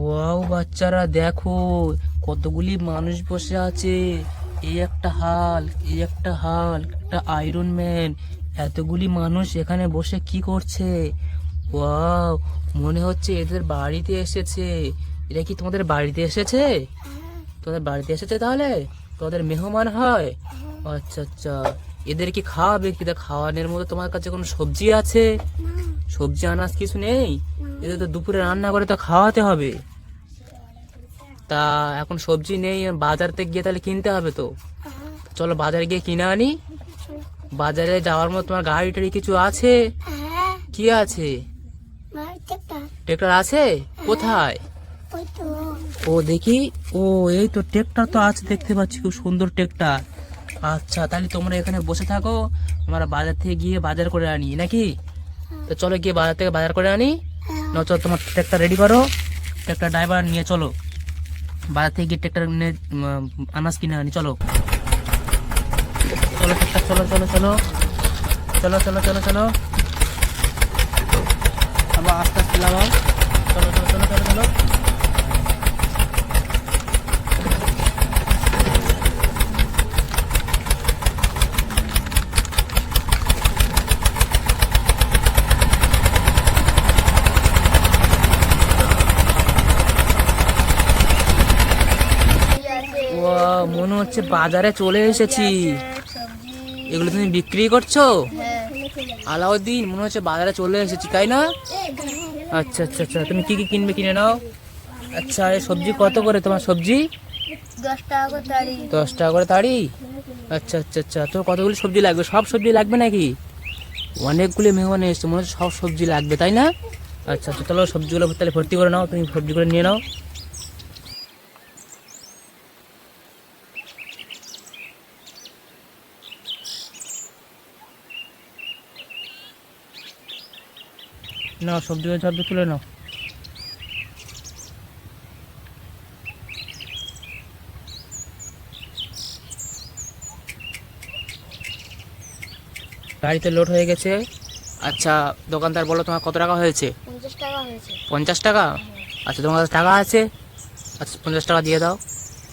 Wow বাচ্চারা দেখো, কতগুলি মানুষ বসে আছে। এই একটা হাল্ক, এই একটা হাল্ক, একটা আয়রন ম্যান। এতগুলি মানুষ এখানে বসে কি করছে? ওয়াও, মনে হচ্ছে এদের বাড়িতে এসেছে। এরা কি তোমাদের বাড়িতে এসেছে? তোমাদের বাড়িতে এসেছে তাহলে? তোমাদের মেহমান হয়? আচ্ছা আচ্ছা, এদের কি খাওয়াবে? কি খাওয়ানোর মতো তোমার কাছে কোনো সবজি আছে? সবজি আনাজ কিছু নেই? এদের তো দুপুরে রান্না করে তো খাওয়াতে হবে। তা এখন সবজি নেই, বাজার থেকে গিয়ে তাহলে কিনতে হবে তো। চলো বাজারে গিয়ে কিনে আনি। বাজারে যাওয়ার মতো তোমার গাড়ি টাড়ি কিছু আছে? কি আছে? ট্রেক্টর আছে? কোথায়? ও দেখি। ও এই তো ট্রেক্টর তো আছে, দেখতে পাচ্ছি খুব সুন্দর ট্রেক্টর। আচ্ছা তাহলে তোমরা এখানে বসে থাকো, আমরা বাজার থেকে গিয়ে বাজার করে আনি নাকি? তো চলো গিয়ে বাজার থেকে বাজার করে আনি। না চলো, তোমার ট্রেক্টর রেডি করো, ট্রেক্টর ড্রাইভার নিয়ে চলো বাজার থেকে গিয়ে ট্রেক্টর নিয়ে আনাজ কিনে আনি। চলো চলো ট্রেক্টর, চলো চলো চলো চলো চলো চলো চলো আবার আস্তে আস্তে লাগাও। চলো চলো চলো চলো চলো। মনে হচ্ছে বাজারে চলে এসেছি। এগুলো তুমি বিক্রি করছো? আলাউদ্দিন, মনে হচ্ছে বাজারে চলে এসেছি, তাই না? আচ্ছা আচ্ছা আচ্ছা, তুমি কি কি কিনবে কিনে নাও। আচ্ছা এই সবজি কত করে তোমার সবজি? 10 টাকা করে তাড়ি। 10 টাকা করে তাড়ি? আচ্ছা আচ্ছা আচ্ছা, তোর কতগুলি সবজি লাগবে? সব সবজি লাগবে নাকি? অনেকগুলি মেহমান এসছে, মনে হচ্ছে সব সবজি লাগবে, তাই না? আচ্ছা আচ্ছা, চলো সবজিগুলো তাহলে ভর্তি করে নাও, তুমি সবজিগুলো নিয়ে নাও। নাও সবজিগুলো সবজি তুলে নাও। গাড়িতে লোড হয়ে গেছে। আচ্ছা দোকানদার বলো তোমার কত টাকা হয়েছে? 50 টাকা হয়েছে। 50 টাকা? আচ্ছা তোমার কাছে টাকা আছে? আচ্ছা 50 টাকা দিয়ে দাও।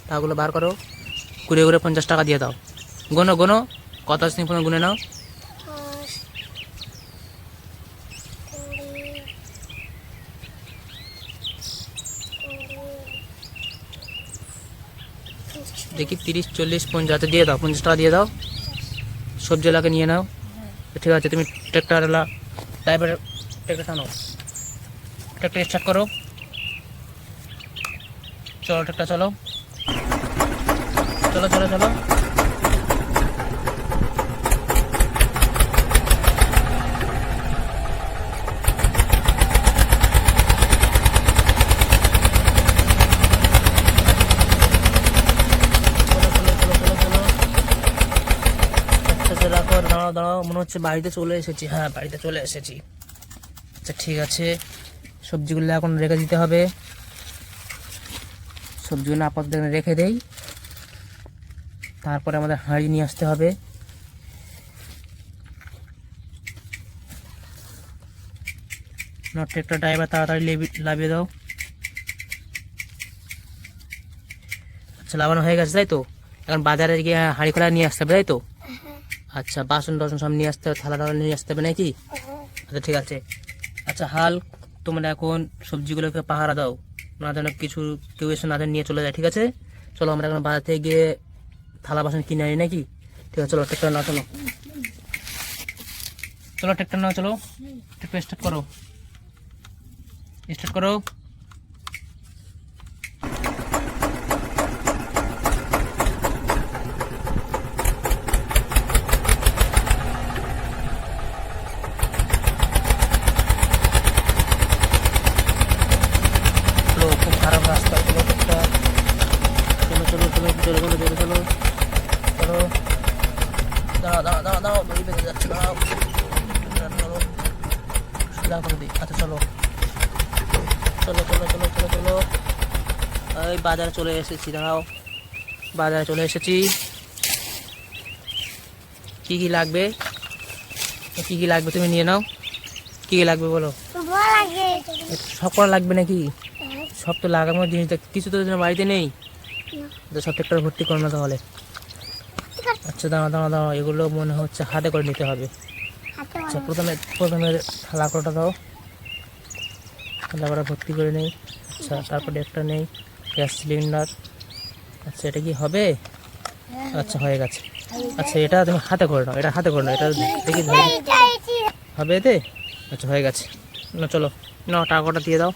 টাকাগুলো বার করো, ঘুরে ঘুরে 50 টাকা দিয়ে দাও। গোনো গোনো, কত আছে তুমি গুনে নাও। দেখি 30, 40, 50 দিয়ে দাও, 50 টাকা দিয়ে দাও। সবজিওয়ালাকে নিয়ে নাও। ঠিক আছে, তুমি ট্রেক্টরওয়ালা ড্রাইভার ট্রেক্টর টানো, ট্রেক্টর স্টার্ট করো। চলো ট্রেক্টর চলো চলো চলো চলো। রাখো, দাঁড়াও দাঁড়াও, মনে হচ্ছে বাড়িতে চলে এসেছি। হ্যাঁ বাড়িতে চলে এসেছি। আচ্ছা ঠিক আছে, সবজিগুলো এখন রেখে দিতে হবে। সবজিগুলো আপাতত রেখে দেই, তারপরে আমাদের হাঁড়ি নিয়ে আসতে হবে। না ট্রেক্টর ড্রাইভার তাড়াতাড়ি লাভিয়ে দাও। আচ্ছা লাগানো হয়ে গেছে তাই তো? এখন বাজারে গিয়ে হাঁড়ি খোলা নিয়ে আসতে হবে তাই তো? আচ্ছা বাসন টাসন সব নিয়ে আসতে হবে, থালা টালা নিয়ে আসতে হবে নাকি? আচ্ছা ঠিক আছে। আচ্ছা হাল, তোমরা এখন সবজিগুলোকে পাহারা দাও, না যেন কিছু কেউ এসে না যেন নিয়ে চলে যায়, ঠিক আছে? চলো আমরা এখন বাজার থেকে গিয়ে থালা বাসন কিনে আনি নাকি? ঠিক আছে চলো ট্রেক্টর নাও, চলো চলো ট্রেক্টর নাও, চলো ট্রেক্টর স্টার্ট করো, স্টার্ট করো। খুব খারাপ রাস্তা, চলো ট্রেক্টর, চলো চলো চলো চলো চলো চলো চলো চলো। দাঁড়াও দাঁড়াও দাঁড়াও দাঁড়াও, দড়ি বেঁধে যাচ্ছে, দাঁড়াও চলো সোজা করে দিই। আচ্ছা চলো চলো চলো চলো চলো চলো। ওই বাজারে চলে এসেছি, দাঁড়াও বাজারে চলে এসেছি। কি কি লাগবে, কি কি লাগবে তুমি নিয়ে নাও। কি কি লাগবে বলো? সব করা লাগবে নাকি? সব তো লাগানোর জিনিস কিছু তো তোমার বাড়িতে নেই, তো সব একটা ভর্তি করো না তাহলে। আচ্ছা দাঁড়া দাঁড়া দাঁড়া, এগুলো মনে হচ্ছে হাতে করে নিতে হবে। আচ্ছা প্রথমে প্রথমে লাকড়াটা দাও, লাকড়া ভর্তি করে নেই। আচ্ছা তারপরে একটা নেই গ্যাস সিলিন্ডার। আচ্ছা এটা কি হবে? আচ্ছা হয়ে গেছে। আচ্ছা এটা তুমি হাতে করে নাও, এটা হাতে করে নাও, এটা দেখি হবে এতে। আচ্ছা হয়ে গেছে, না চলো নাও টাকাটা দিয়ে দাও।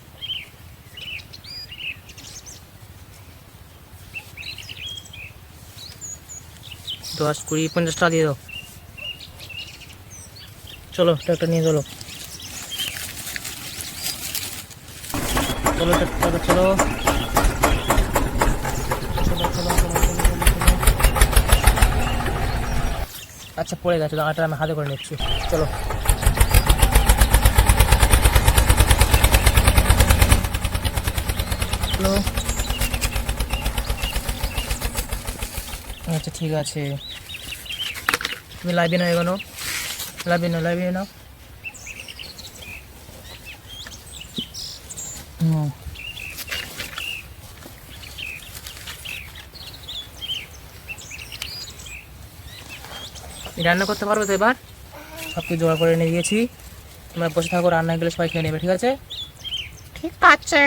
10, 20, 50 টাকা দিয়ে দাও। চলো ট্রাক্টর নিয়ে চলো, চলো ট্রাক্টর চলো। আচ্ছা পড়ে গেছে, দাঁড়াটা আমি হাতে করে নিচ্ছি, চলো। চলো আচ্ছা ঠিক আছে, তুমি লাইভে নাও, এগোনো লাইভে নাও, লাইভে নাও। রান্না করতে পারবে তো এবার? সব কিছু জোগাড় করে নিয়ে গিয়েছি, তোমরা বসে থাকো, রান্না গেলে সবাই খেয়ে নেবে, ঠিক আছে? ঠিক আছে।